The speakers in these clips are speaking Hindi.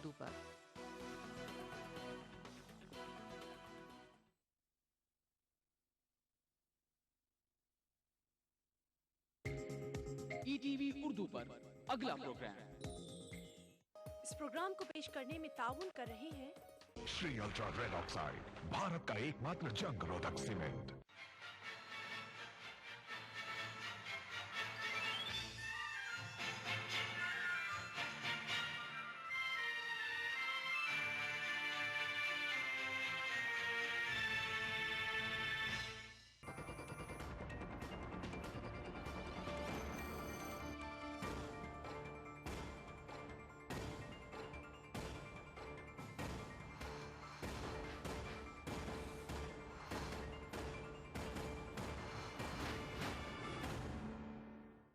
उर्दू पर। ईटीवी उर्दू पर अगला प्रोग्राम। इस प्रोग्राम को पेश करने में ताउन कर रहे हैं Shri ultra red oxide, Bharat का एकमात्र जंग रोधक सीमेंट।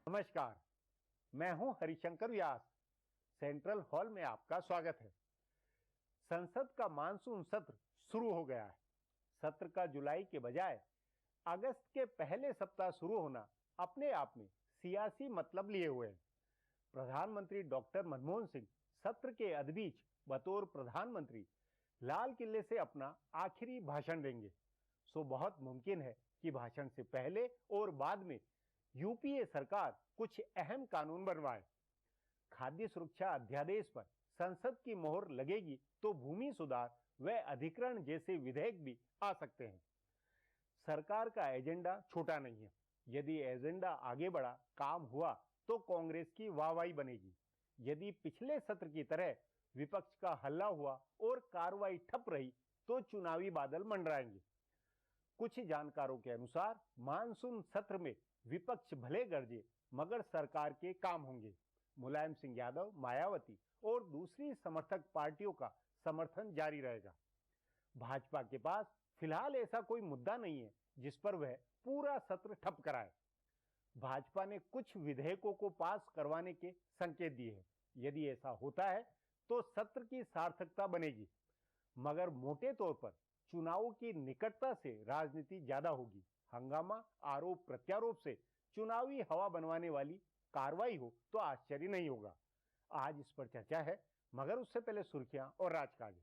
नमस्कार, मैं हूं हरिशंकर व्यास। सेंट्रल हॉल में आपका स्वागत है। संसद का मानसून सत्र शुरू हो गया है। सत्र का जुलाई के बजाय अगस्त के पहले सप्ताह शुरू होना अपने आप में सियासी मतलब लिए हुए है। प्रधानमंत्री डॉक्टर मनमोहन सिंह सत्र के अदबीच बतौर प्रधानमंत्री लाल किले से अपना आखिरी भाषण देंगे। सो बहुत मुमकिन है कि भाषण से पहले और बाद में यूपीए सरकार कुछ अहम कानून बनवाए। खाद्य सुरक्षा अध्यादेश पर संसद की मोहर लगेगी तो भूमि सुधार व अधिग्रहण जैसे विधेयक भी आ सकते हैं। सरकार का एजेंडा छोटा नहीं है। यदि एजेंडा आगे बढ़ा, काम हुआ तो कांग्रेस की वाहवाही बनेगी। यदि पिछले सत्र की तरह विपक्ष का हल्ला हुआ और कार्रवाई ठप रही तो चुनावी बादल मंडराएंगे। कुछ जानकारों के अनुसार मानसून सत्र में विपक्ष भले गरजे मगर सरकार के काम होंगे। मुलायम सिंह यादव, मायावती और दूसरी समर्थक पार्टियों का समर्थन जारी रहेगा। भाजपा के पास फिलहाल ऐसा कोई मुद्दा नहीं है जिस पर वह पूरा सत्र ठप कराए। भाजपा ने कुछ विधेयकों को पास करवाने के संकेत दिए हैं। यदि ऐसा होता है तो सत्र की सार्थकता बनेगी, मगर मोटे तौर पर चुनावों की निकटता से राजनीति ज्यादा होगी। हंगामा, आरोप प्रत्यारोप से चुनावी हवा बनवाने वाली कार्रवाई हो तो आश्चर्य नहीं होगा। आज इस पर चर्चा है, मगर उससे पहले सुर्खियां और राजकाज।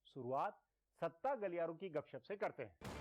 शुरुआत सत्ता गलियारों की गपशप से करते हैं।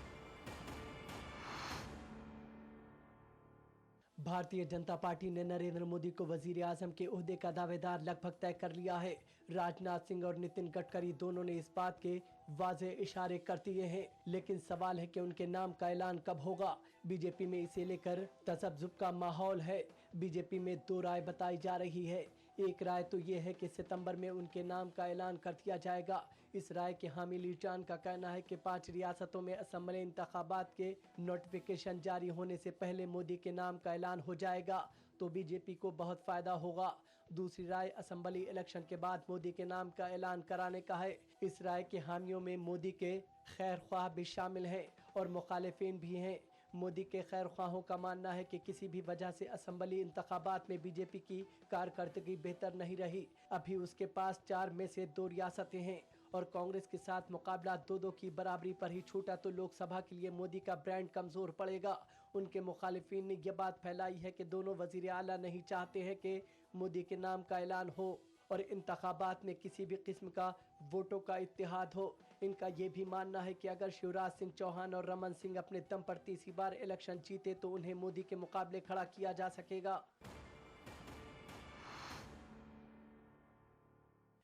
भारतीय जनता पार्टी ने नरेंद्र मोदी को वजीर आजम के ओहदे का दावेदार लगभग तय कर लिया है। राजनाथ सिंह और नितिन गडकरी दोनों ने इस बात के वाज़े इशारे कर दिए हैं, लेकिन सवाल है कि उनके नाम का ऐलान कब होगा। बीजेपी में इसे लेकर तसब्जुब का माहौल है। बीजेपी में दो राय बताई जा रही है। एक राय तो ये है कि सितंबर में उनके नाम का ऐलान कर दिया जाएगा। इस राय के हामी लीचान का कहना है कि 5 रियासतों में असम्बली इंतखाबात के नोटिफिकेशन जारी होने से पहले मोदी के नाम का ऐलान हो जाएगा तो बीजेपी को बहुत फायदा होगा। दूसरी राय असम्बली इलेक्शन के बाद मोदी के नाम का ऐलान कराने का है। इस राय के हामियों में मोदी के खैर ख्वाह भी शामिल हैं और मुखालिफिन भी हैं। मोदी के खैर ख्वाहों का मानना है कि किसी भी वजह से असम्बली इंतखाबात में बीजेपी की कारकर्दगी बेहतर नहीं रही। अभी उसके पास 4 में से 2 रियासतें हैं और कांग्रेस के साथ मुकाबला 2-2 की बराबरी पर ही छूटा तो लोकसभा के लिए मोदी का ब्रांड कमजोर पड़ेगा। उनके मुखालिफिन ने यह बात फैलाई है कि दोनों वजीर आला नहीं चाहते हैं कि मोदी के नाम का ऐलान हो और इंतखाबात में किसी भी किस्म का वोटों का इत्तेहाद हो। इनका ये भी मानना है कि अगर शिवराज सिंह चौहान और रमन सिंह अपने दम पर तीसरी बार इलेक्शन जीते तो उन्हें मोदी के मुकाबले खड़ा किया जा सकेगा।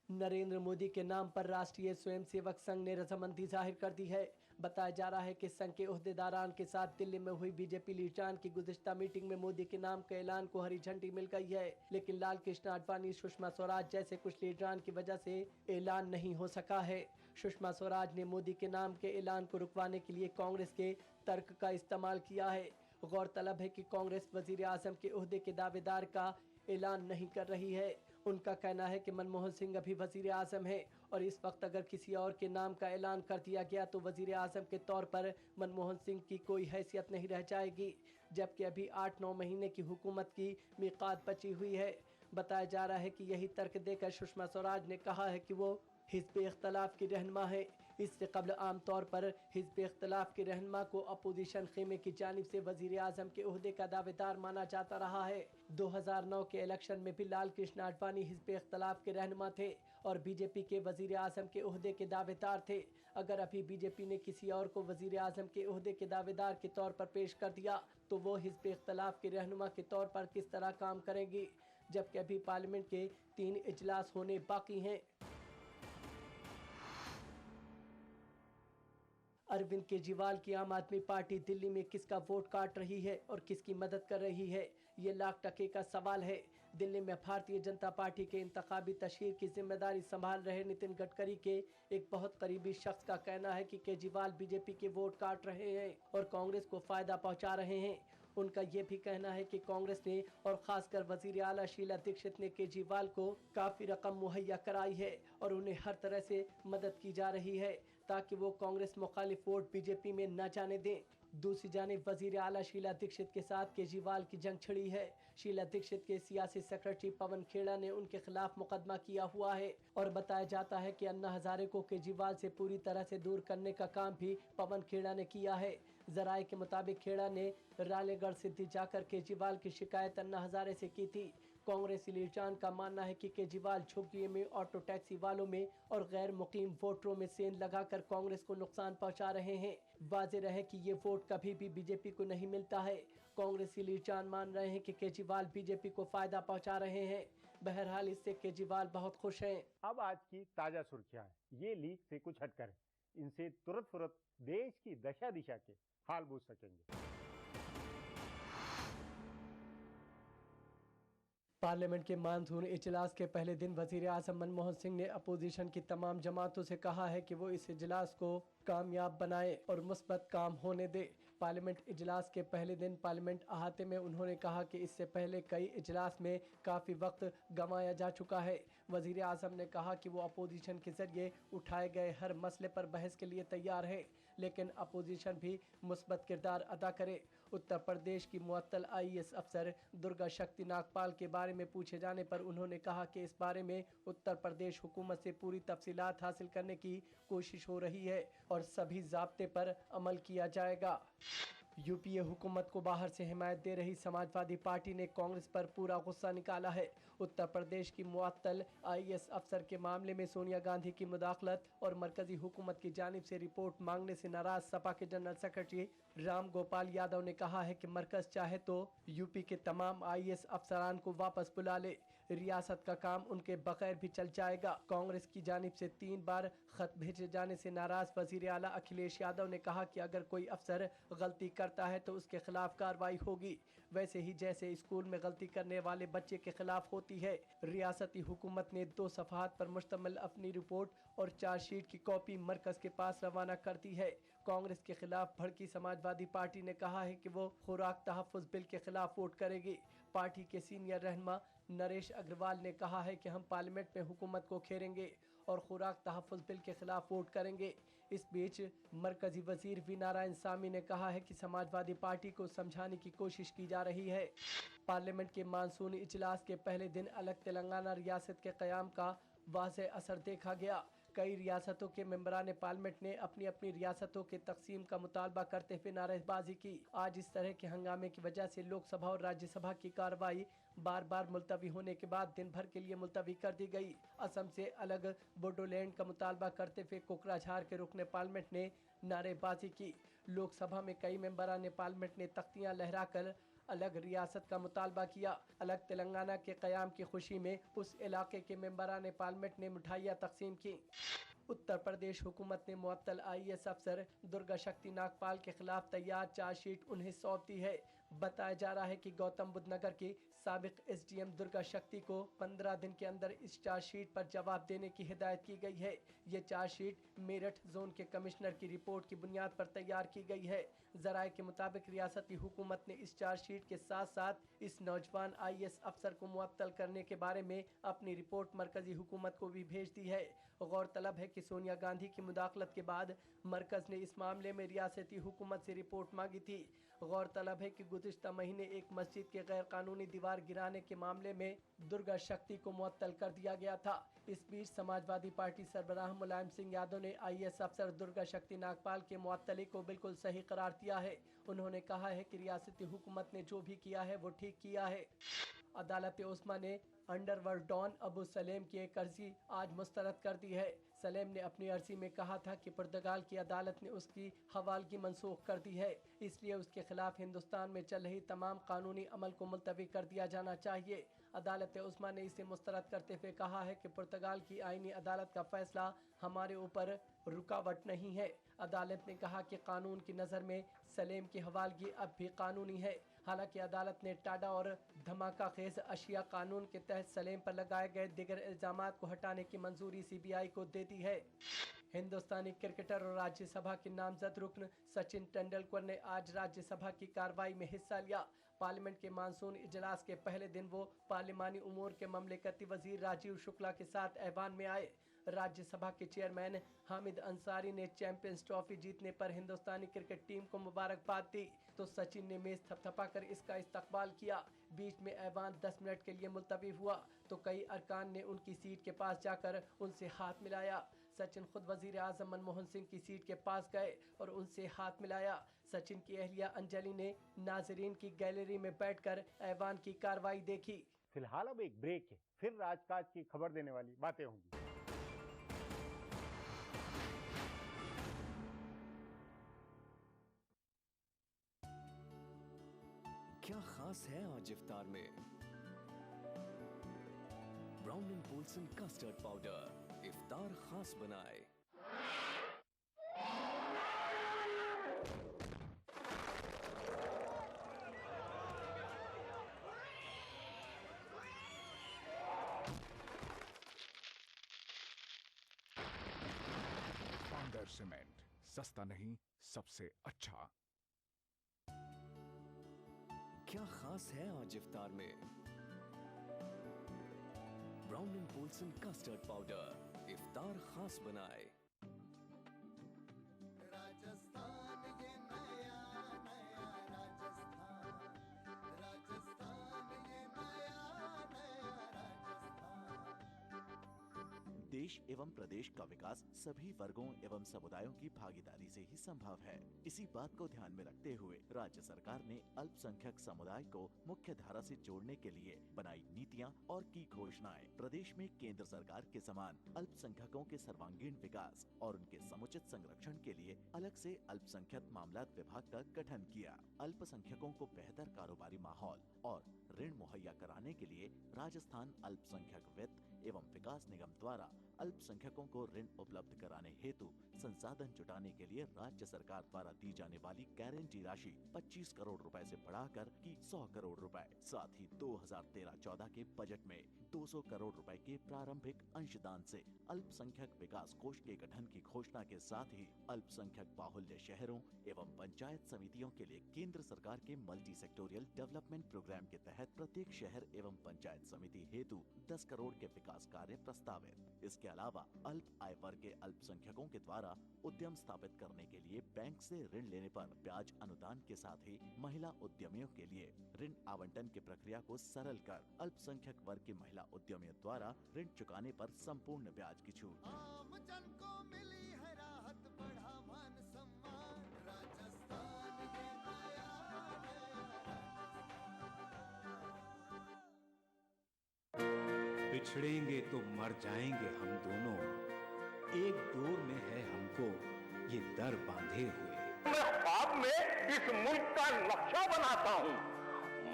नरेंद्र मोदी के नाम पर राष्ट्रीय स्वयंसेवक संघ ने रजामंदी जाहिर कर दी है। बताया जा रहा है कि संघ के ओहदेदारान के साथ दिल्ली में हुई बीजेपी लीडरान की गुज़िश्ता मीटिंग में मोदी के नाम के ऐलान को हरी झंडी मिल गई है, लेकिन लाल कृष्ण आडवाणी, सुषमा स्वराज जैसे कुछ लीडरान की वजह से ऐलान नहीं हो सका है। सुषमा स्वराज ने मोदी के नाम के ऐलान को रुकवाने के लिए कांग्रेस के तर्क का इस्तेमाल किया है। गौरतलब है कि कांग्रेस वजीर आजम के ओहदे के दावेदार का ऐलान नहीं कर रही है। उनका कहना है कि मनमोहन सिंह अभी वजीर आजम है और इस वक्त अगर किसी और के नाम का ऐलान कर दिया गया तो वजीर आजम के तौर पर मनमोहन सिंह की कोई हैसियत नहीं रह जाएगी, जबकि अभी 8-9 महीने की हुकूमत की मिक़ात बची हुई है। बताया जा रहा है कि यही तर्क देकर सुषमा स्वराज ने कहा है कि वो हिज़्ब इख्तिलाफ की रहनुमा है। इससे कबल आम तौर पर हिज़्ब इख्तिलाफ के रहनुमा को अपोजिशन खेमे की जानिब से वजीर आजम के ओहदे का दावेदार माना जाता रहा है। 2009 के इलेक्शन में भी लाल कृष्ण आडवाणी हिज़्ब इख्तिलाफ के रहनुमा थे और बीजेपी के वजीर आजम के ओहदे के दावेदार थे। अगर अभी बीजेपी ने किसी और को वजीर आजम के ओहदे के दावेदार के तौर पर पेश कर दिया तो वो हिज़्ब इख्तलाफ के रहनुमा के तौर पर किस तरह काम करेंगी, जबकि अभी पार्लियामेंट के 3 इजलास होने बाकी हैं। अरविंद केजरीवाल की आम आदमी पार्टी दिल्ली में किसका वोट काट रही है और किसकी मदद कर रही है, ये लाख टके का सवाल है। दिल्ली में भारतीय जनता पार्टी के इंतखाबी तशहीर की जिम्मेदारी संभाल रहे नितिन गडकरी के एक बहुत करीबी शख्स का कहना है कि केजरीवाल बीजेपी के वोट काट रहे हैं और कांग्रेस को फायदा पहुंचा रहे हैं। उनका ये भी कहना है कि कांग्रेस ने और खासकर वजीर आला शीला दीक्षित ने केजरीवाल को काफी रकम मुहैया कराई है और उन्हें हर तरह से मदद की जा रही है ताकि वो कांग्रेस मुखालिफ वोट बीजेपी में न जाने दें। दूसरी जानिब वजीर आला शीला दीक्षित के साथ केजरीवाल की जंग छिड़ी है। शीला दीक्षित के सियासी सेक्रेटरी पवन खेड़ा ने उनके खिलाफ मुकदमा किया हुआ है और बताया जाता है कि अन्ना हजारे को केजरीवाल से पूरी तरह से दूर करने का काम भी पवन खेड़ा ने किया है। जराये के मुताबिक खेड़ा ने रालेगढ़ सिद्धि जाकर केजरीवाल की शिकायत अन्ना हजारे से की थी। कांग्रेसी लीडरान का मानना है कि केजरीवाल झुग्गियों में, ऑटो टैक्सी वालों में और गैर मुकीम वोटरों में सेंध लगाकर कांग्रेस को नुकसान पहुंचा रहे हैं। वाज़ेह रहे कि ये वोट कभी भी बीजेपी को नहीं मिलता है। कांग्रेसी लीडरान मान रहे हैं कि केजरीवाल बीजेपी को फायदा पहुंचा रहे हैं। बहरहाल इससे केजरीवाल बहुत खुश हैं। अब आज की ताजा सुर्खियां हैं। ये लीक से कुछ हटकर है। इनसे तुरंत फुरत देश की दशा दिशा के हाल बूझ सकेंगे। पार्लियामेंट के मानसून इजलास के पहले दिन वजीर आजम मनमोहन सिंह ने अपोजिशन की तमाम जमातों से कहा है कि वो इस इजलास को कामयाब बनाए और मुस्बत काम होने दे। पार्लियामेंट इजलास के पहले दिन पार्लियामेंट अहाते में उन्होंने कहा कि इससे पहले कई इजलास में काफ़ी वक्त गंवाया जा चुका है। वजीर आजम ने कहा कि वो अपोजिशन के जरिए उठाए गए हर मसले पर बहस के लिए तैयार है, लेकिन अपोजिशन भी मुस्बत किरदार अदा करे। उत्तर प्रदेश की मुअत्तल IAS अफसर दुर्गा शक्ति नागपाल के बारे में पूछे जाने पर उन्होंने कहा कि इस बारे में उत्तर प्रदेश हुकूमत से पूरी तफसीलात हासिल करने की कोशिश हो रही है और सभी ज़ाब्ते पर अमल किया जाएगा। UPA हुकूमत को बाहर से हिमायत दे रही समाजवादी पार्टी ने कांग्रेस पर पूरा गुस्सा निकाला है। उत्तर प्रदेश की मुअत्तल IAS अफसर के मामले में सोनिया गांधी की मुदाखलत और मरकजी हुकूमत की जानिब से रिपोर्ट मांगने से नाराज सपा के जनरल सेक्रेटरी राम गोपाल यादव ने कहा है कि मरकज चाहे तो यूपी के तमाम IAS अफसरान को वापस बुला ले, रियासत का काम उनके बगैर भी चल जाएगा। कांग्रेस की जानिब से 3 बार खत भेजे जाने से नाराज वजीर आला अखिलेश यादव ने कहा कि अगर कोई अफसर गलती करता है तो उसके खिलाफ कार्रवाई होगी, वैसे ही जैसे स्कूल में गलती करने वाले बच्चे के खिलाफ होती है। रियासती हुकूमत ने 2 सफ़हात पर मुश्तमिल अपनी रिपोर्ट और चार्जशीट की कॉपी मरकज के पास रवाना कर दी है। कांग्रेस के खिलाफ भड़की समाजवादी पार्टी ने कहा है कि वो खुराक तहफ़्फ़ुज़ बिल के खिलाफ वोट करेगी। पार्टी के सीनियर रहनुमा नरेश अग्रवाल ने कहा है कि हम पार्लियामेंट में हुकूमत को घेरेंगे और खुराक तहफ़्फ़ुज़ बिल के खिलाफ वोट करेंगे। इस बीच मरकजी वजीर वी नारायण सामी ने कहा है कि समाजवादी पार्टी को समझाने की कोशिश की जा रही है। पार्लियामेंट के मानसूनी इजलास के पहले दिन अलग तेलंगाना रियासत के क़याम का वाज़ेह असर देखा गया। कई रियासतों के मेंबरान पार्लियामेंट ने अपनी अपनी रियासतों के तकसीम का मुतालबा करते हुए नारेबाजी की। आज इस तरह के हंगामे की वजह से लोकसभा और राज्यसभा की कार्रवाई बार बार मुलतवी होने के बाद दिन भर के लिए मुलतवी कर दी गई। असम से अलग बोडोलैंड का मुतालबा करते हुए कोकराझार के रुकने पार्लियामेंट ने नारेबाजी की। लोकसभा में कई मेंबरान पार्लियामेंट ने तख्तियां लहराकर अलग रियासत का मुतालबा किया। अलग तेलंगाना के क़याम की खुशी में उस इलाके के मेंबरान पार्लियामेंट ने मिठाइयाँ तकसीम की। उत्तर प्रदेश हुकूमत ने मुअत्तल IAS अफसर दुर्गा शक्ति नागपाल के खिलाफ तैयार चार्जशीट उन्हें सौंप दी है। बताया जा रहा है कि गौतम बुद्ध नगर की साबिक SDM दुर्गा शक्ति को 15 दिन के अंदर इस चार्जशीट पर जवाब देने की हिदायत की गई है। ये चार्जशीट मेरठ जोन के कमिश्नर की रिपोर्ट की बुनियाद पर तैयार की गई है। जराये के मुताबिक रियासती हुकूमत ने इस चार्जशीट के साथ साथ इस नौजवान IAS अफसर को मुअत्तल करने के बारे में अपनी रिपोर्ट मरकजी हुकूमत को भी भेज दी है। गौरतलब है कि सोनिया गांधी की मुदाखलत के बाद मरकज ने इस मामले में रियासती हुकूमत से रिपोर्ट मांगी थी। गौरतलब है कि गुज़िश्ता महीने एक मस्जिद के गैर कानूनी दीवार गिराने के मामले में दुर्गा शक्ति को मुअत्तल कर दिया गया था। इस बीच समाजवादी पार्टी सरबराह मुलायम सिंह यादव ने IAS अफसर दुर्गा शक्ति नागपाल के मुअत्तली को बिल्कुल सही करार दिया है। उन्होंने कहा है कि रियासती हुकूमत ने जो भी किया है वो ठीक किया है। अदालत उस्मा ने अंडरवर्ल्ड डॉन अबू सलेम की एक अर्जी आज मुस्तरद कर दी है। सलेम ने अपनी अर्जी में कहा था कि पुर्तगाल की अदालत ने उसकी हवालगी मंसूख कर दी है, इसलिए उसके खिलाफ हिंदुस्तान में चल रही तमाम कानूनी अमल को मुलतवी कर दिया जाना चाहिए। अदालत उस्मा ने इसे मुस्तरद करते हुए कहा है कि पुर्तगाल की आईनी अदालत का फैसला हमारे ऊपर रुकावट नहीं है। अदालत ने कहा कि कानून की नज़र में सलेम की हवालगी अब भी कानूनी है। हालांकि अदालत ने टाडा और धमाका खेज अशिया कानून के तहत सलेम पर लगाए गए दिगर इल्जामात को हटाने की मंजूरी CBI को दे दी है। हिंदुस्तानी क्रिकेटर और राज्यसभा के नामजद रुकन सचिन तेंदुलकर ने आज राज्यसभा की कार्रवाई में हिस्सा लिया। पार्लियामेंट के मानसून इजलास के पहले दिन वो पार्लिमानी उमूर के ममलिकती वजीर राजीव शुक्ला के साथ ऐवान में आए। राज्यसभा के चेयरमैन हामिद अंसारी ने चैंपियंस ट्रॉफी जीतने पर हिंदुस्तानी क्रिकेट टीम को मुबारकबाद दी, तो सचिन ने मेज थपथपाकर इसका इस्तकबाल किया। बीच में ऐवान 10 मिनट के लिए मुलतवी हुआ तो कई अरकान ने उनकी सीट के पास जाकर उनसे हाथ मिलाया। सचिन खुद वजीर आजम मनमोहन सिंह की सीट के पास गए और उनसे हाथ मिलाया। सचिन की अहलिया अंजलि ने नाजरीन की गैलरी में बैठकर ऐवान की कार्रवाई देखी। फिलहाल अब एक ब्रेक है, फिर राजकाज की खबर देने वाली बातें होंगी। क्या खास है आज इफ्तार में? Brown and Polson custard powder इफ्तार खास बनाए। पाउडर सीमेंट, सस्ता नहीं सबसे अच्छा। क्या खास है आज इफ्तार में? Brown and Polson custard powder इफ्तार खास बनाए। राजस्थान ये नया नया राजस्थान, राजस्थान ये नया नया राजस्थान। देश एवं प्रदेश का विकास सभी वर्गों एवं समुदायों की भागीदारी से ही संभव है। इसी बात को ध्यान में रखते हुए राज्य सरकार ने अल्पसंख्यक समुदाय को मुख्य धारा से जोड़ने के लिए बनाई नीतियां और की घोषणाएं। प्रदेश में केंद्र सरकार के समान अल्पसंख्यकों के सर्वांगीण विकास और उनके समुचित संरक्षण के लिए अलग से अल्पसंख्यक मामलात विभाग का गठन किया। अल्पसंख्यकों को बेहतर कारोबारी माहौल और ऋण मुहैया कराने के लिए राजस्थान अल्पसंख्यक वित्त एवं विकास निगम द्वारा अल्पसंख्यकों को ऋण उपलब्ध कराने हेतु संसाधन जुटाने के लिए राज्य सरकार द्वारा दी जाने वाली गारंटी राशि 25 करोड़ रुपए से बढ़ाकर की 100 करोड़ रुपए। साथ ही 2013-14 के बजट में 200 करोड़ रुपए के प्रारंभिक अंशदान से अल्पसंख्यक विकास कोष के गठन की घोषणा के साथ ही अल्पसंख्यक बाहुल्य शहरों एवं पंचायत समितियों के लिए केंद्र सरकार के मल्टी सेक्टोरियल डेवलपमेंट प्रोग्राम के तहत प्रत्येक शहर एवं पंचायत समिति हेतु 10 करोड़ के विकास कार्य प्रस्तावित। इसके अलावा अल्प आय वर्ग के अल्पसंख्यकों के द्वारा उद्यम स्थापित करने के लिए बैंक से ऋण लेने पर ब्याज अनुदान के साथ ही महिला उद्यमियों के लिए ऋण आवंटन की प्रक्रिया को सरल कर अल्पसंख्यक वर्ग की महिला उद्यमियों द्वारा ऋण चुकाने पर संपूर्ण ब्याज की छूट। आम जन को मिली है राहत, बढ़ा मान सम्मान। राजस्थान ये नया नया राजस्थान। बिछड़ेंगे तो मर जाएंगे हम दोनों, एक डोर में है हमको ये दर बांधे हुए। मैं ख्वाब में इस मुल्क का नक्शा बनाता हूँ।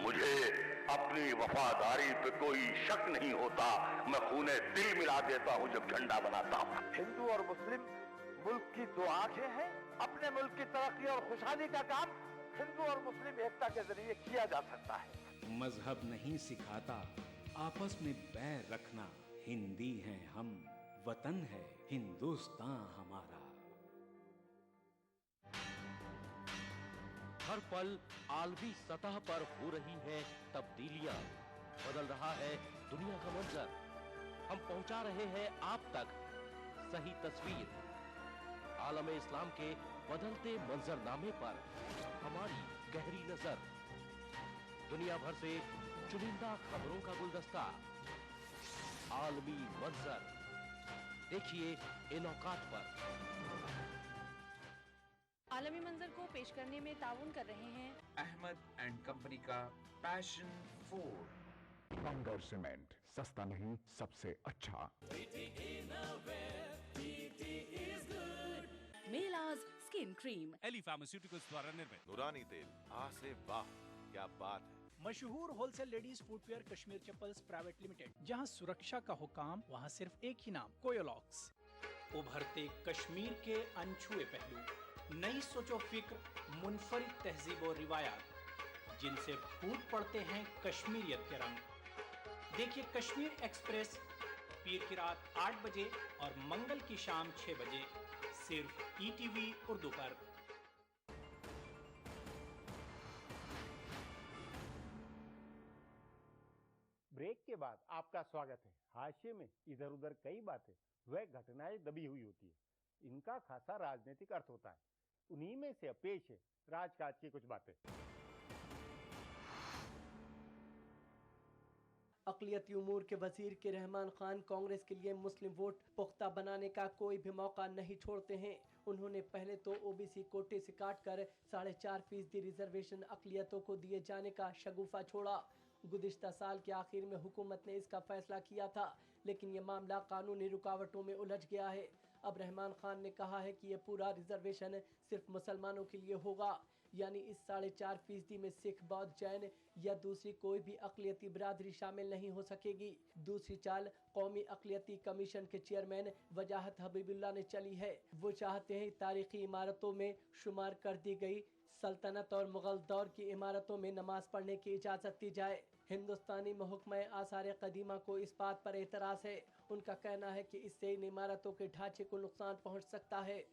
मुझे अपनी वफादारी पे कोई शक नहीं होता। मैं खूने दिल मिला देता हूँ जब झंडा बनाता हूँ। हिंदू और मुस्लिम मुल्क की दो आंखें हैं। अपने मुल्क की तरक्की और खुशहाली का काम हिंदू और मुस्लिम एकता के जरिए किया जा सकता है। मजहब नहीं सिखाता आपस में बैर रखना। हिंदी हैं हम, वतन है हिंदुस्तान हमारा। हर पल आलमी सतह पर हो रही है तब्दीलियां, बदल रहा है दुनिया का मंजर। हम पहुंचा रहे हैं आप तक सही तस्वीर। आलम इस्लाम के बदलते मंजरनामे पर हमारी गहरी नजर। दुनिया भर से चुनिंदा खबरों का गुलदस्ता। आलमी मंजर देखिए इन औकात पर। आलमी मंजर को पेश करने में ताउन कर रहे हैं अहमद एंड कंपनी का पैशन 4। बंगर सीमेंट, सस्ता नहीं सबसे अच्छा। मेलाज स्किन क्रीम एली फार्मास्यूटिकल्स द्वारा निर्मित नूरानी तेल, आ से वाह, क्या बात है। मशहूर wholesale ladies footwear Kashmir chappals private limited, जहां सुरक्षा का हुकाम वहां सिर्फ एक ही नाम, कोयोलॉक्स। उभरते कश्मीर के अनछुए पहलू, नई सोचो फिक्र, मुनफरिद तहजीब और रिवायात, जिनसे फूट पड़ते हैं कश्मीरियत के रंग। देखिए कश्मीर एक्सप्रेस पीर की रात 8 बजे और मंगल की शाम 6 बजे, सिर्फ ईटीवी उर्दू पर। ब्रेक के बाद आपका स्वागत है। हाशिए में इधर उधर कई बातें वह घटनाएं दबी हुई होती है, इनका खासा राजनीतिक अर्थ होता है। उन्हीं में से पेश है राजकाज की कुछ बातें। अक़लियती उमूर के वजीर के रहमान खान कांग्रेस के लिए मुस्लिम वोट पुख्ता बनाने का कोई भी मौका नहीं छोड़ते हैं। उन्होंने पहले तो ओबीसी कोटे से काटकर 4.5% रिजर्वेशन अक़लियतों को दिए जाने का शगुफा छोड़ा। गुज़िश्ता साल के आखिर में हुकूमत ने इसका फैसला किया था, लेकिन ये मामला कानूनी रुकावटों में उलझ गया है। अब रहमान खान ने कहा है कि ये पूरा रिजर्वेशन सिर्फ मुसलमानों के लिए होगा, यानी इस 4.5% में सिख, बौद्ध, जैन या दूसरी कोई भी अक़लियती बिरादरी शामिल नहीं हो सकेगी। दूसरी चाल कौमी अक़लियती कमीशन के चेयरमैन वजाहत हबीबुल्लाह ने चली है। वो चाहते हैं तारीखी इमारतों में शुमार कर दी गई सल्तनत और मुग़ल दौर की इमारतों में नमाज पढ़ने की इजाज़त दी जाए। हिंदुस्तानी महकमा आसार कदीमा को इस बात पर एतराज़ है। उनका कहना है कि इससे इन इमारतों के ढांचे को नुकसान पहुंच सकता है।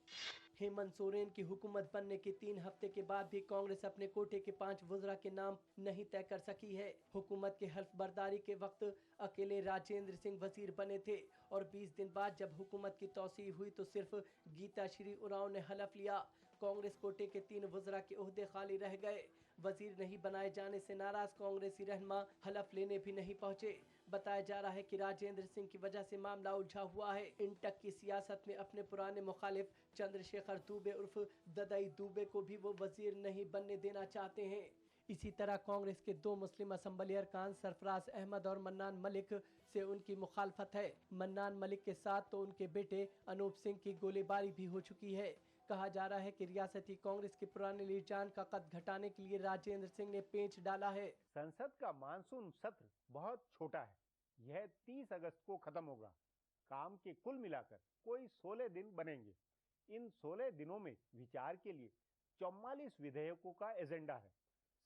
हेमंत सोरेन की हुकूमत बनने के 3 हफ्ते के बाद भी कांग्रेस अपने कोटे के 5 वज़रा के नाम नहीं तय कर सकी है। हुकूमत के हल्फ बर्दारी के वक्त अकेले राजेंद्र सिंह वजीर बने थे और 20 दिन बाद जब हुकूमत की तौसीह हुई तो सिर्फ गीता श्री उरांव ने हलफ लिया। कांग्रेस कोटे के 3 वज़रा के ओहदे खाली रह गए। वजीर नहीं बनाए जाने से नाराज कांग्रेसी रहनुमा हलफ लेने भी नहीं पहुंचे। बताया जा रहा है कि राजेंद्र सिंह की वजह से मामला उलझा हुआ है। इंटक की सियासत में अपने पुराने मुखालिफ चंद्रशेखर दुबे उर्फ ददाई दुबे को भी वो वजीर नहीं बनने देना चाहते हैं। इसी तरह कांग्रेस के 2 मुस्लिम असम्बली अरकान सरफराज अहमद और मन्नान मलिक से उनकी मुखालफत है। मन्नान मलिक के साथ तो उनके बेटे अनूप सिंह की गोलीबारी भी हो चुकी है। कहा जा रहा है कि रियासती कांग्रेस के पुराने लीडर का कद घटाने के लिए राजेंद्र सिंह ने पेंच डाला है। संसद का मानसून सत्र बहुत छोटा है, यह 30 अगस्त को खत्म होगा। काम के कुल मिलाकर कोई 16 दिन बनेंगे। इन 16 दिनों में विचार के लिए 44 विधेयकों का एजेंडा है।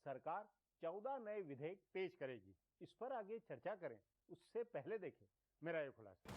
सरकार 14 नए विधेयक पेश करेगी। इस पर आगे चर्चा करें उससे पहले देखें मेरा ये खुलासा।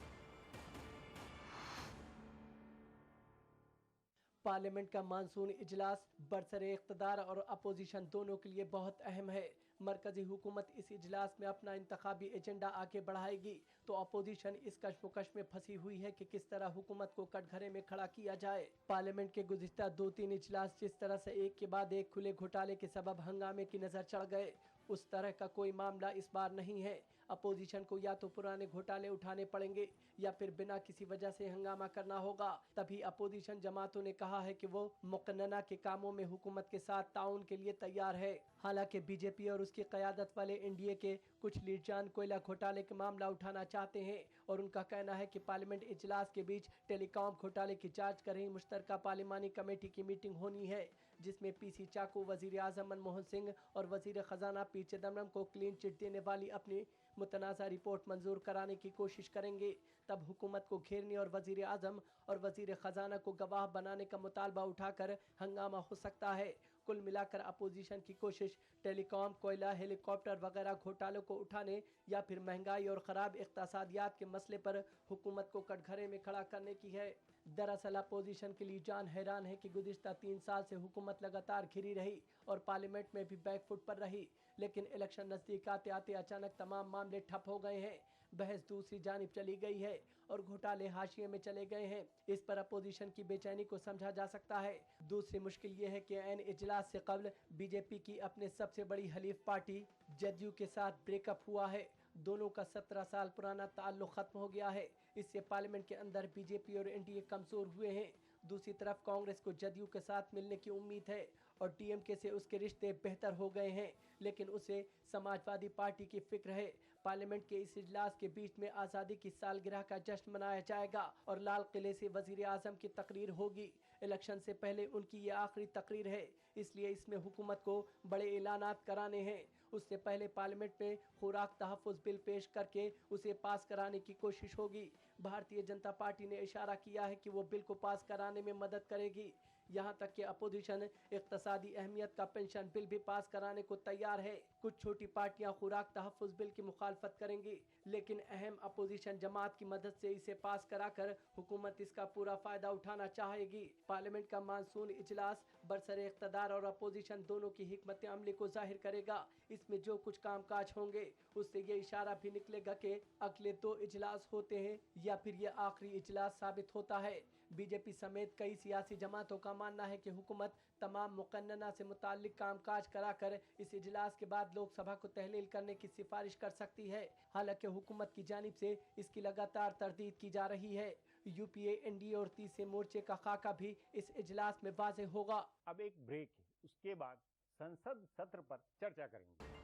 पार्लियामेंट का मानसून इजलास बरसरे इख्तदार और अपोजिशन दोनों के लिए बहुत अहम है। मरकजी हुकूमत इस इजलास में अपना इंतखाबी एजेंडा आगे बढ़ाएगी तो अपोजिशन इस कश्मकश में फंसी हुई है कि किस तरह हुकूमत को कटघरे में खड़ा किया जाए। पार्लियामेंट के गुज़िश्ता 2-3 इजलास जिस तरह से एक के बाद एक खुले घोटाले के सबब हंगामे की नजर चढ़ गए, उस तरह का कोई मामला इस बार नहीं है। अपोजिशन को या तो पुराने घोटाले उठाने पड़ेंगे या फिर बिना किसी वजह से हंगामा करना होगा। तभी अपोजिशन जमातों ने कहा है कि वो मुकन्नना के कामों में हुकूमत के साथ ताउन के लिए तैयार है। हालांकि बीजेपी और उसकी क़यादत वाले एनडीए के कुछ लीडरान कोयला घोटाले के मामला उठाना चाहते हैं और उनका कहना है कि पार्लियामेंट इजलास के बीच टेलीकॉम घोटाले की जांच कर रही मुश्तरका पार्लिमानी कमेटी की मीटिंग होनी है, जिसमें पीसी चाको, वजीर आजम मनमोहन सिंह और वजीर खजाना पी चिदम्बरम को क्लीन चिट देने वाली अपनी मुतनाज़ा रिपोर्ट मंजूर कराने की कोशिश करेंगे। तब हुकूमत को घेरने और वजीर आजम और वजीर खजाना को गवाह बनाने का मुतालबा उठाकर हंगामा हो सकता है। कुल मिलाकर अपोजिशन की कोशिश टेलीकॉम, कोयला, हेलीकॉप्टर वगैरह घोटालों को उठाने या फिर महंगाई और ख़राब इक़्तिसादियात के मसले पर हुकूमत को कटघरे में खड़ा करने की है। दरअसल अपोजिशन के लिए जान हैरान है कि गुज़िश्ता 3 साल से हुकूमत लगातार घिरी रही और पार्लियामेंट में भी बैकफुट पर रही, लेकिन इलेक्शन नज़दीक आते आते अचानक तमाम मामले ठप हो गए हैं। बहस दूसरी जानिब चली गई है और घोटाले हाशिए में चले गए हैं। इस पर अपोजिशन की बेचैनी को समझा जा सकता है। दूसरी मुश्किल ये है कि ऐन इजलास से कबल बीजेपी की अपने सबसे बड़ी हलीफ पार्टी जदयू के साथ ब्रेकअप हुआ है। दोनों का 17 साल पुराना ताल्लुक खत्म हो गया है। इससे पार्लियामेंट के अंदर बीजेपी और एनडीए कमजोर हुए हैं। दूसरी तरफ कांग्रेस को जदयू के साथ मिलने की उम्मीद है और डीएमके से उसके रिश्ते बेहतर हो गए हैं, लेकिन उसे समाजवादी पार्टी की फिक्र है। पार्लियामेंट के इस इजलास के बीच में आज़ादी की सालगिरह का जश्न मनाया जाएगा और लाल किले से वजीर आजम की तकरीर होगी। इलेक्शन से पहले उनकी ये आखिरी तकरीर है, इसलिए इसमें हुकूमत को बड़े ऐलानात कराने हैं। उससे पहले पार्लियामेंट में खुराक तहफ़्फ़ुज़ बिल पेश करके उसे पास कराने की कोशिश होगी। भारतीय जनता पार्टी ने इशारा किया है कि वो बिल को पास कराने में मदद करेगी। यहाँ तक कि अपोजिशन इक़्तिसादी अहमियत का पेंशन बिल भी पास कराने को तैयार है। कुछ छोटी पार्टियां खुराक तहफ़्फ़ुज़ बिल की मुखालफत करेंगी, लेकिन अहम अपोजिशन जमात की मदद से इसे पास कराकर हुकूमत इसका पूरा फ़ायदा उठाना चाहेगी। पार्लियामेंट का मानसून इजलास बरसरे इक़्तिदार और अपोजिशन दोनों की हिकमत अमली को जाहिर करेगा। इसमें जो कुछ कामकाज होंगे उससे ये इशारा भी निकलेगा कि अगले 2 इजलास होते हैं या फिर ये आखिरी इजलास साबित होता है। बीजेपी समेत कई सियासी जमातों का मानना है कि हुकूमत तमाम मुकन्नना से मुताल्लिक कामकाज कराकर इस इजलास के बाद लोकसभा को तहलील करने की सिफारिश कर सकती है। हालांकि हुकूमत की जानिब से इसकी लगातार तरदीद की जा रही है। यूपीए, एनडीए और तीसरे मोर्चे का खाका भी इस इजलास में वाज़ेह होगा। अब एक ब्रेक है, उसके बाद संसद सत्र पर चर्चा करेंगे।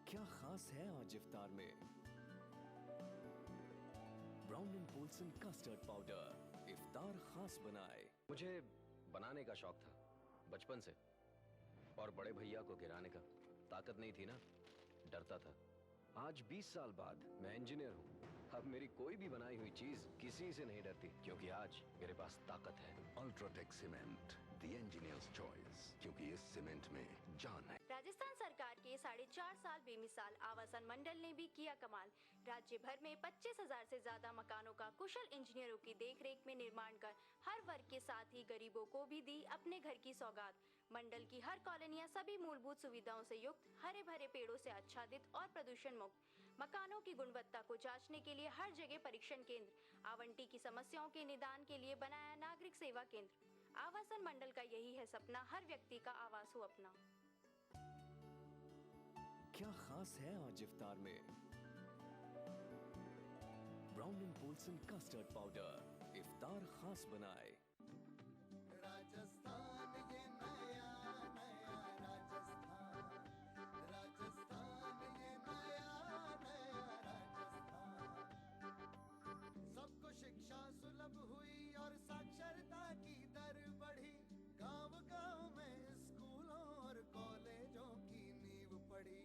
क्या खास है आज इफ्तार में? Brown and Polson custard powder इफ्तार खास बनाए। मुझे बनाने का शौक था बचपन से, और बड़े भैया को गिराने का। ताकत नहीं थी ना, डरता था। आज 20 साल बाद मैं इंजीनियर हूँ। अब मेरी कोई भी बनाई हुई चीज किसी से नहीं डरती, क्योंकि आज मेरे पास ताकत है। UltraTech cement, the engineers choice, क्योंकि इस सीमेंट में जान है। राजस्थान सरकार के 4.5 साल बेमिसाल आवासन मंडल ने भी किया कमाल। राज्य भर में 25,000 से ज्यादा मकानों का कुशल इंजीनियरों की देखरेख में निर्माण कर हर वर्ग के साथ ही गरीबों को भी दी अपने घर की सौगात। मंडल की हर कॉलोनियां सभी मूलभूत सुविधाओं से युक्त, हरे भरे पेड़ों से आच्छादित और प्रदूषण मुक्त। मकानों की गुणवत्ता को जांचने के लिए हर जगह परीक्षण केंद्र, आवंटी की समस्याओं के निदान के लिए बनाया नागरिक सेवा केंद्र। आवासन मंडल का यही है सपना, हर व्यक्ति का आवास हो अपना। क्या खास है आज इफ्तार में? Brown and Polson custard powder इफ्तार खास बनाए। राजस्थान ये नया नया राजस्थान, राजस्थान ये नया नया राजस्थान। सबको शिक्षा सुलभ हुई और साक्षरता की दर बढ़ी। गांव-गांव में स्कूलों और कॉलेजों की नींव पड़ी।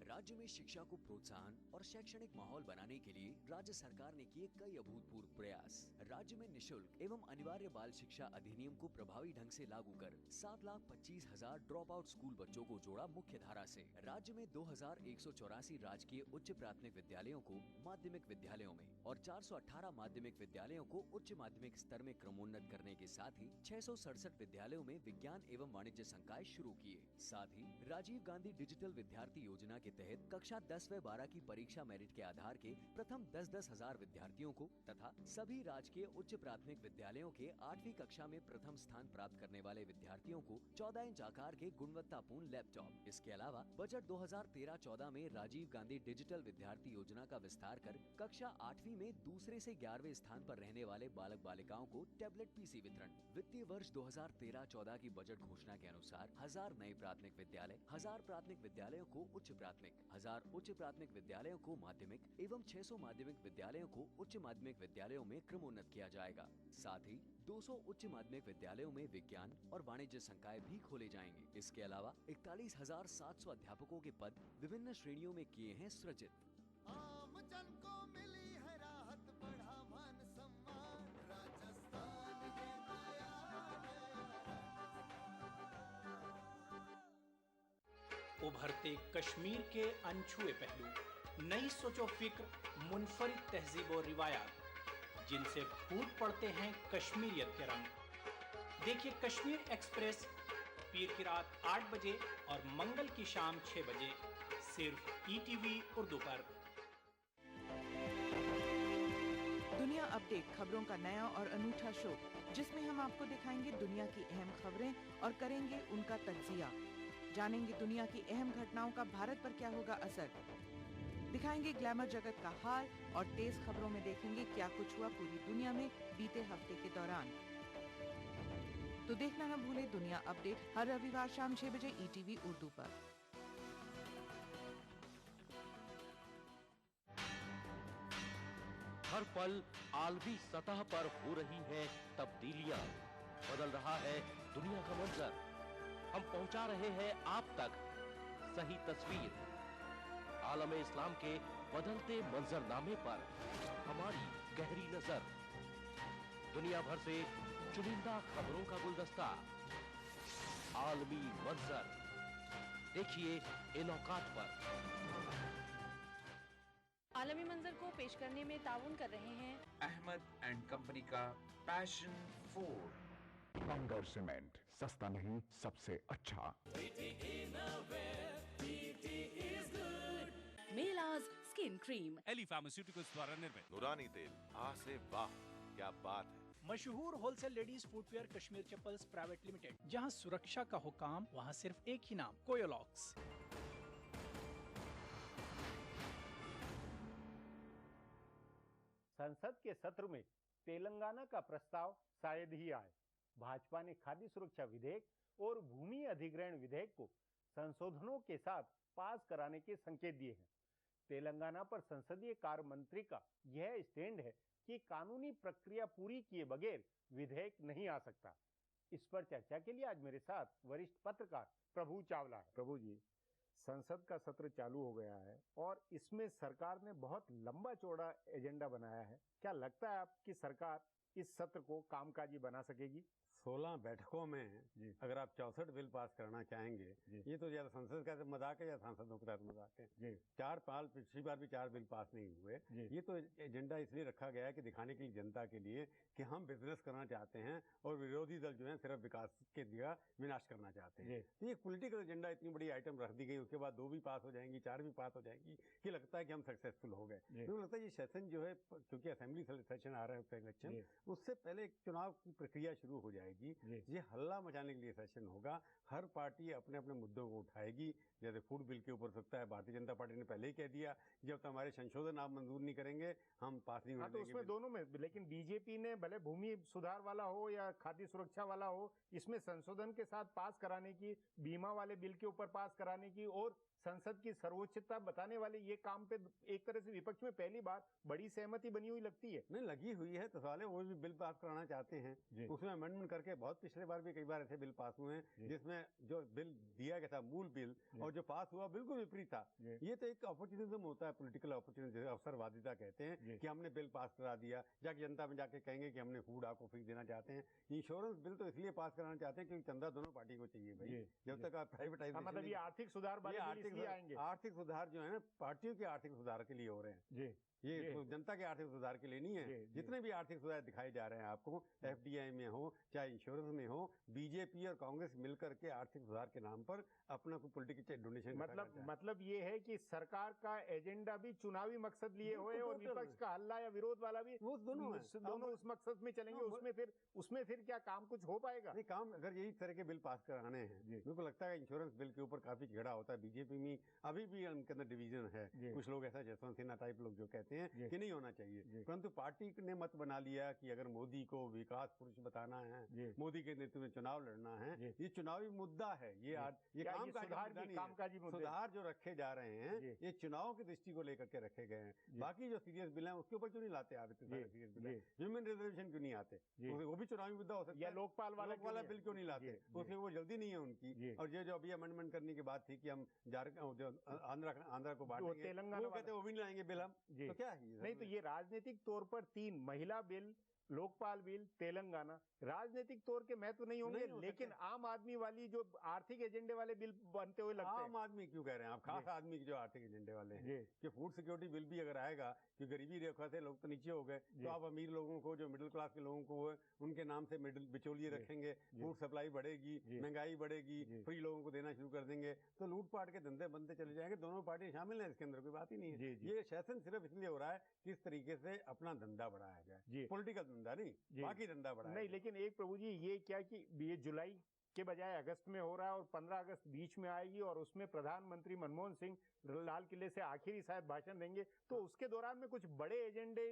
राज्य में शिक्षा को प्रोत्साहन और शैक्षणिक माहौल बनाने के लिए राज्य सरकार ने किए कई अभूतपूर्व प्रयास। राज्य में निशुल्क एवं अनिवार्य बाल शिक्षा अधिनियम को प्रभावी ढंग से लागू कर 7,25,000 ड्रॉप आउट स्कूल बच्चों को जोड़ा मुख्य धारा से। राज्य में 2,184 राजकीय उच्च प्राथमिक विद्यालयों को माध्यमिक विद्यालयों में और 418 माध्यमिक विद्यालयों को उच्च माध्यमिक स्तर में क्रमोन्नत करने के साथ ही 667 विद्यालयों में विज्ञान एवं वाणिज्य संकाय शुरू किए। साथ ही राजीव गांधी डिजिटल विद्यार्थी योजना के तहत कक्षा 10 व 12 की परीक्षा मेरिट के आधार के प्रथम 10-10 हजार विद्यार्थियों को तथा सभी राजकीय उच्च प्राथमिक विद्यालयों के 8वीं कक्षा में प्रथम स्थान प्राप्त करने वाले विद्यार्थियों को 14 इंच आकार के गुणवत्तापूर्ण लैपटॉप। इसके अलावा बजट 2013-14 में राजीव गांधी डिजिटल विद्यार्थी योजना का विस्तार कर कक्षा 8वीं में दूसरे से 11वें स्थान पर रहने वाले बालक बालिकाओं को टैबलेट पीसी वितरण। वित्तीय वर्ष 2013-14 की बजट घोषणा के अनुसार 1000 नए प्राथमिक विद्यालय, 1000 प्राथमिक विद्यालयों को उच्च प्राथमिक, 1000 उच्च प्राथमिक विद्यालयों को माध्यमिक एवं 600 माध्यमिक विद्यालयों को उच्च माध्यमिक विद्यालयों में क्रमोन्नत किया जाएगा। साथ ही 200 उच्च माध्यमिक विद्यालयों में विज्ञान और वाणिज्य संकाय भी खोले जाएंगे। इसके अलावा 41,700 अध्यापकों के पद विभिन्न श्रेणियों में किए हैं सृजित। आम जन को मिली है राहत, बढ़ा मान सम्मान। राजस्थान ये नया उभरते कश्मीर के अनछुए पहलू, नई सोचो फिक्र, मुनफरिद तहजीब और रिवायात जिनसे फूट पड़ते हैं कश्मीरियत के रंग। देखिए कश्मीर एक्सप्रेस पीर की रात 8 बजे और मंगल की शाम 6 बजे सिर्फ ईटीवी उर्दू पर। दुनिया अपडेट, खबरों का नया और अनूठा शो जिसमें हम आपको दिखाएंगे दुनिया की अहम खबरें और करेंगे उनका तज्जिया। जानेंगे दुनिया की अहम घटनाओं का भारत पर क्या होगा असर। दिखाएंगे ग्लैमर जगत का हाल और तेज खबरों में देखेंगे क्या कुछ हुआ पूरी दुनिया में बीते हफ्ते के दौरान। तो देखना न भूले दुनिया अपडेट हर रविवार शाम 6 बजे ETV उर्दू पर। हर पल आलमी सतह पर हो रही है तब्दीलियां, बदल रहा है दुनिया का मंजर। हम पहुंचा रहे हैं आप तक सही तस्वीर। आलम इस्लाम के बदलते मंजरनामे पर हमारी गहरी नजर। दुनिया भर से चुनिंदा खबरों का गुलदस्ता। आलमी मंजर देखिए इन औकात पर। आलमी मंजर को पेश करने में ताउन कर रहे हैं अहमद एंड कंपनी का पैशन 4। बंगर सीमेंट, सस्ता नहीं सबसे अच्छा। मेलाज स्किन क्रीम एली फार्मास्यूटिकल्स द्वारा निर्मित। नूरानी तेल, आ से वाह, क्या बात है। मशहूर wholesale ladies footwear Kashmir chappals private limited, जहां सुरक्षा का हुकाम वहां सिर्फ एक ही नाम, कोयोलॉक्स। संसद के सत्र में तेलंगाना का प्रस्ताव शायद ही आए। भाजपा ने खाद्य सुरक्षा विधेयक और भूमि अधिग्रहण विधेयक को संशोधनों के साथ पास कराने के संकेत दिए हैं। तेलंगाना पर संसदीय कार्य मंत्री का यह स्टैंड है कि कानूनी प्रक्रिया पूरी किए बगैर विधेयक नहीं आ सकता। इस पर चर्चा के लिए आज मेरे साथ वरिष्ठ पत्रकार प्रभु चावला है। प्रभु जी, संसद का सत्र चालू हो गया है और इसमें सरकार ने बहुत लंबा चौड़ा एजेंडा बनाया है। क्या लगता है आपकी सरकार इस सत्र को कामकाजी बना सकेगी? 16 बैठकों में अगर आप 64 बिल पास करना चाहेंगे, ये तो ज्यादा संसद का मजाक है या सांसदों के साथ मजाक है। 4 पिछली बार भी 4 बिल पास नहीं हुए। ये तो एजेंडा इसलिए रखा गया है कि दिखाने के लिए जनता के लिए कि हम बिजनेस करना चाहते हैं और विरोधी दल जो है सिर्फ विकास के दिया विनाश करना चाहते हैं। तो ये पॉलिटिकल एजेंडा इतनी बड़ी आइटम रख दी गई, उसके बाद 2 भी पास हो जाएंगी, 4 भी पास हो जाएंगी, कि लगता है कि हम सक्सेसफुल हो गए। मुझे लगता है ये सेशन जो है, क्योंकि असेंबली सेशन आ रहा है इलेक्शन, उससे पहले एक चुनाव की प्रक्रिया शुरू हो जाएगी। ये हल्ला मचाने के लिए सेशन होगा। हर पार्टी अपने अपने मुद्दों को उठाएगी। जैसे फूड बिल के ऊपर सकता है, भारतीय जनता पार्टी ने पहले ही कह दिया जब तक हमारे संशोधन आप मंजूर नहीं करेंगे हम पास नहीं होने देंगे। तो उसमें दोनों में, लेकिन बीजेपी ने भले भूमि सुधार वाला हो या खाद्य सुरक्षा वाला हो, इसमें संशोधन के साथ पास कराने की, बीमा वाले बिल के ऊपर पास कराने की और संसद की सर्वोच्चता बताने वाले ये काम पे एक तरह से विपक्ष में पहली बार बड़ी सहमति बनी हुई लगती है। नहीं, लगी हुई है तो साले वो भी बिल पास कराना चाहते हैं। उसमें अमेंडमेंट करके बहुत पिछले बार भी कई बार ऐसे बिल पास हुए हैं जिसमें जो बिल दिया गया था मूल बिल और जो पास हुआ बिल्कुल विपरीत था। ये तो एक अपॉर्चुनिज्म होता है, पॉलिटिकल अपॉर्चुनिज्म, अवसरवादिता कहते हैं कि हमने बिल पास करा दिया, जाके जनता में जाके कहेंगे कि हमने फूड आपको फ्री देना चाहते हैं। इंश्योरेंस बिल तो इसलिए पास कराना चाहते हैं क्योंकि चंदा दोनों पार्टी को चाहिए भाई। जब तक आप प्राइवेटाइजेशन, मतलब ये आर्थिक सुधार आएंगे। आर्थिक सुधार जो है ना, पार्टियों के आर्थिक सुधार के लिए हो रहे हैं। ये तो जनता के आर्थिक सुधार के लिए नहीं है। जितने भी आर्थिक सुधार दिखाए जा रहे हैं आपको, FDI में हो चाहे इंश्योरेंस में हो, बीजेपी और कांग्रेस मिलकर के आर्थिक सुधार के नाम पर अपना कोई पॉलिटिकल डोनेशन, मतलब ये है कि सरकार का एजेंडा भी चुनावी मकसद लिए हुए और विपक्ष का हल्ला या विरोध वाला भी, वो दोनों उस मकसद में चलेंगे। उसमें फिर क्या काम कुछ हो पाएगा? नहीं, काम अगर यही तरह के बिल पास कराने हैं, मेरे को लगता है इंश्योरेंस बिल के ऊपर काफी झगड़ा होता है बीजेपी में। अभी भी उनके अंदर डिवीजन है। कुछ लोग ऐसा जसवंत सिन्हा टाइप लोग जो कहते हैं कि नहीं होना चाहिए, परंतु पार्टी ने मत बना लिया कि अगर मोदी को विकास पुरुष बताना है, मोदी के नेतृत्व में चुनाव लड़ना है, ये चुनावी मुद्दा है। ये सुधार जो रखे जा रहे हैं ये चुनाव की दृष्टि को लेकर के रखे गए हैं। बाकी जो सीरियस बिल है उसके ऊपर क्यों नहीं लाते आप? सीरियस बिल, ह्यूमन रिजर्वेशन क्यों नहीं आते? वो भी चुनावी मुद्दा हो सकता है। लोकपाल वाला बिल क्यों नहीं लाते? उसमें वो जल्दी नहीं है उनकी। और ये जो अभी अमेंडमेंट करने की बात थी कि हम आंध्रा को बांटेंगे, तेलंगाना कहते वो भी नहीं लाएंगे बिल हम, तो क्या है? नहीं, तो ये राजनीतिक तौर पर 3 महिला बिल, लोकपाल बिल, तेलंगाना राजनीतिक तौर के महत्व नहीं होंगे, लेकिन आम आदमी वाली जो आर्थिक एजेंडे वाले बिल बनते हुए लगते हैं। आम आदमी क्यों कह रहे हैं आप? खास आदमी के जो आर्थिक एजेंडे वाले हैं कि फूड सिक्योरिटी बिल भी अगर आएगा कि गरीबी रेखा से लोग तो नीचे हो गए, तो आप अमीर लोगों को, जो मिडिल क्लास के लोगों को उनके नाम से बिचौलिए रखेंगे, फूड सप्लाई बढ़ेगी, महंगाई बढ़ेगी, फ्री लोगों को देना शुरू कर देंगे, तो लूटपाट के धंधे बनते चले जाएंगे। दोनों पार्टी शामिल है, इसके अंदर कोई बात ही नहीं है। ये सेशन सिर्फ इसलिए हो रहा है किस तरीके से अपना धंधा बढ़ाया जाए, पॉलिटिकल धंधा नहीं, बाकी धंधा बढ़ाया नहीं। लेकिन एक प्रभु जी, ये क्या कि ये जुलाई के बजाय अगस्त में हो रहा है और 15 अगस्त बीच में आएगी और उसमें प्रधानमंत्री मनमोहन सिंह लाल किले से आखिरी शायद भाषण देंगे, तो उसके दौरान में कुछ बड़े एजेंडे,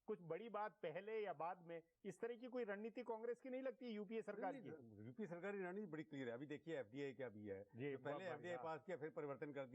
कुछ बड़ी बात पहले या बाद में, इस तरह की कोई रणनीति कांग्रेस की नहीं लगती यूपीए सरकार की? यूपी सरकार की रणनीति बड़ी क्लियर है। अभी देखिए एफडीआई क्या भी है, पहले एफडीआई पास किया फिर परिवर्तन कर दिया।